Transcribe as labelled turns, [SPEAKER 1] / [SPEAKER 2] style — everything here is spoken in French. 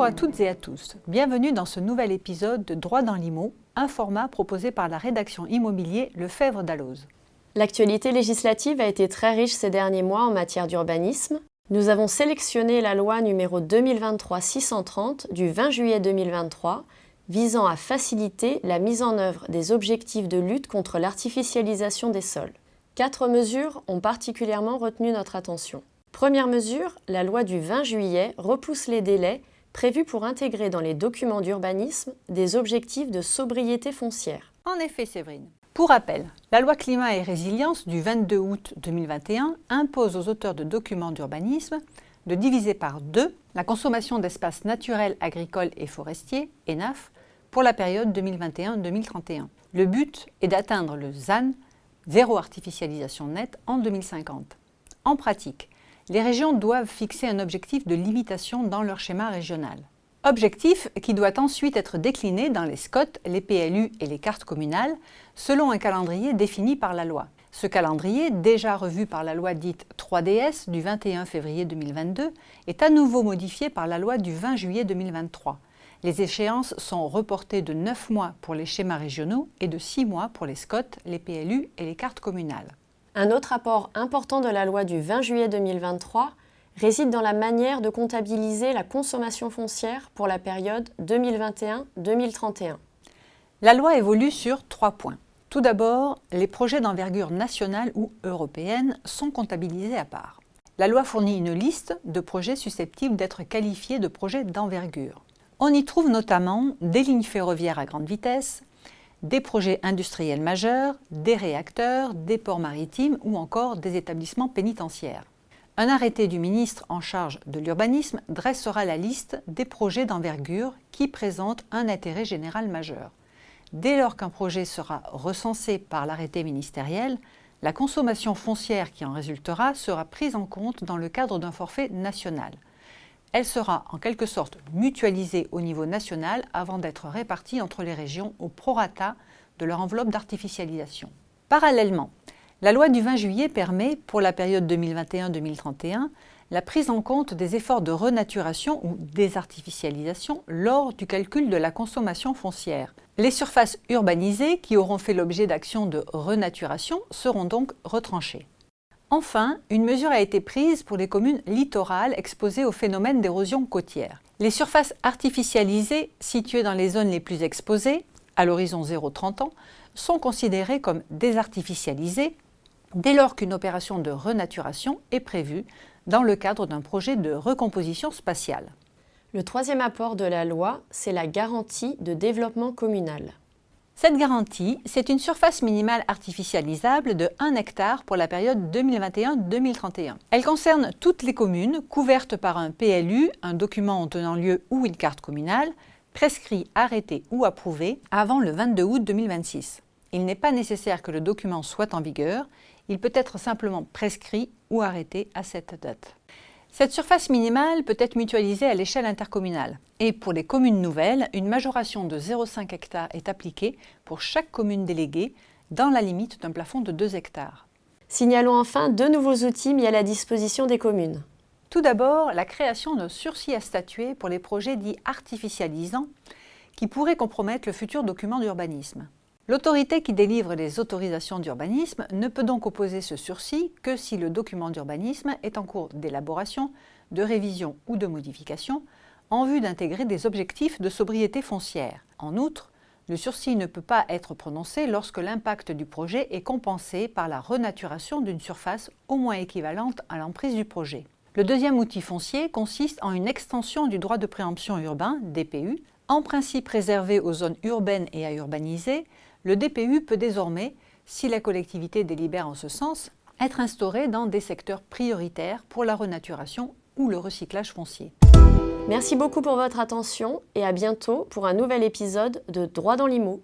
[SPEAKER 1] Bonjour à toutes et à tous, bienvenue dans ce nouvel épisode de Droit dans l'IMO, un format proposé par la rédaction immobilier Lefebvre Dalloz.
[SPEAKER 2] L'actualité législative a été très riche ces derniers mois en matière d'urbanisme. Nous avons sélectionné la loi numéro 2023-630 du 20 juillet 2023 visant à faciliter la mise en œuvre des objectifs de lutte contre l'artificialisation des sols. 4 mesures ont particulièrement retenu notre attention. Première mesure, la loi du 20 juillet repousse les délais prévus pour intégrer dans les documents d'urbanisme des objectifs de sobriété foncière.
[SPEAKER 1] En effet, Séverine. Pour rappel, la loi Climat et Résilience du 22 août 2021 impose aux auteurs de documents d'urbanisme de diviser par 2 la consommation d'espaces naturels, agricoles et forestiers, ENAF, pour la période 2021-2031. Le but est d'atteindre le ZAN, zéro artificialisation nette, en 2050. En pratique, les régions doivent fixer un objectif de limitation dans leur schéma régional. Objectif qui doit ensuite être décliné dans les SCOT, les PLU et les cartes communales, selon un calendrier défini par la loi. Ce calendrier, déjà revu par la loi dite 3DS du 21 février 2022, est à nouveau modifié par la loi du 20 juillet 2023. Les échéances sont reportées de 9 mois pour les schémas régionaux et de 6 mois pour les SCOT, les PLU et les cartes communales.
[SPEAKER 2] Un autre apport important de la loi du 20 juillet 2023 réside dans la manière de comptabiliser la consommation foncière pour la période 2021-2031.
[SPEAKER 1] La loi évolue sur 3 points. Tout d'abord, les projets d'envergure nationale ou européenne sont comptabilisés à part. La loi fournit une liste de projets susceptibles d'être qualifiés de projets d'envergure. On y trouve notamment des lignes ferroviaires à grande vitesse, des projets industriels majeurs, des réacteurs, des ports maritimes ou encore des établissements pénitentiaires. Un arrêté du ministre en charge de l'urbanisme dressera la liste des projets d'envergure qui présentent un intérêt général majeur. Dès lors qu'un projet sera recensé par l'arrêté ministériel, la consommation foncière qui en résultera sera prise en compte dans le cadre d'un forfait national. Elle sera en quelque sorte mutualisée au niveau national avant d'être répartie entre les régions au prorata de leur enveloppe d'artificialisation. Parallèlement, la loi du 20 juillet permet, pour la période 2021-2031, la prise en compte des efforts de renaturation ou désartificialisation lors du calcul de la consommation foncière. Les surfaces urbanisées qui auront fait l'objet d'actions de renaturation seront donc retranchées. Enfin, une mesure a été prise pour les communes littorales exposées au phénomène d'érosion côtière. Les surfaces artificialisées situées dans les zones les plus exposées, à l'horizon 0-30 ans, sont considérées comme désartificialisées dès lors qu'une opération de renaturation est prévue dans le cadre d'un projet de recomposition spatiale.
[SPEAKER 2] Le troisième apport de la loi, c'est la garantie de développement communal.
[SPEAKER 1] Cette garantie, c'est une surface minimale artificialisable de 1 hectare pour la période 2021-2031. Elle concerne toutes les communes couvertes par un PLU, un document en tenant lieu ou une carte communale, prescrit, arrêté ou approuvé avant le 22 août 2026. Il n'est pas nécessaire que le document soit en vigueur, il peut être simplement prescrit ou arrêté à cette date. Cette surface minimale peut être mutualisée à l'échelle intercommunale. Et pour les communes nouvelles, une majoration de 0,5 hectares est appliquée pour chaque commune déléguée dans la limite d'un plafond de 2 hectares.
[SPEAKER 2] Signalons enfin 2 nouveaux outils mis à la disposition des communes.
[SPEAKER 1] Tout d'abord, la création d'un sursis à statuer pour les projets dits artificialisants qui pourraient compromettre le futur document d'urbanisme. L'autorité qui délivre les autorisations d'urbanisme ne peut donc opposer ce sursis que si le document d'urbanisme est en cours d'élaboration, de révision ou de modification en vue d'intégrer des objectifs de sobriété foncière. En outre, le sursis ne peut pas être prononcé lorsque l'impact du projet est compensé par la renaturation d'une surface au moins équivalente à l'emprise du projet. Le deuxième outil foncier consiste en une extension du droit de préemption urbain, DPU. En principe réservé aux zones urbaines et à urbaniser, le DPU peut désormais, si la collectivité délibère en ce sens, être instauré dans des secteurs prioritaires pour la renaturation ou le recyclage foncier.
[SPEAKER 2] Merci beaucoup pour votre attention et à bientôt pour un nouvel épisode de Droit dans l'IMO.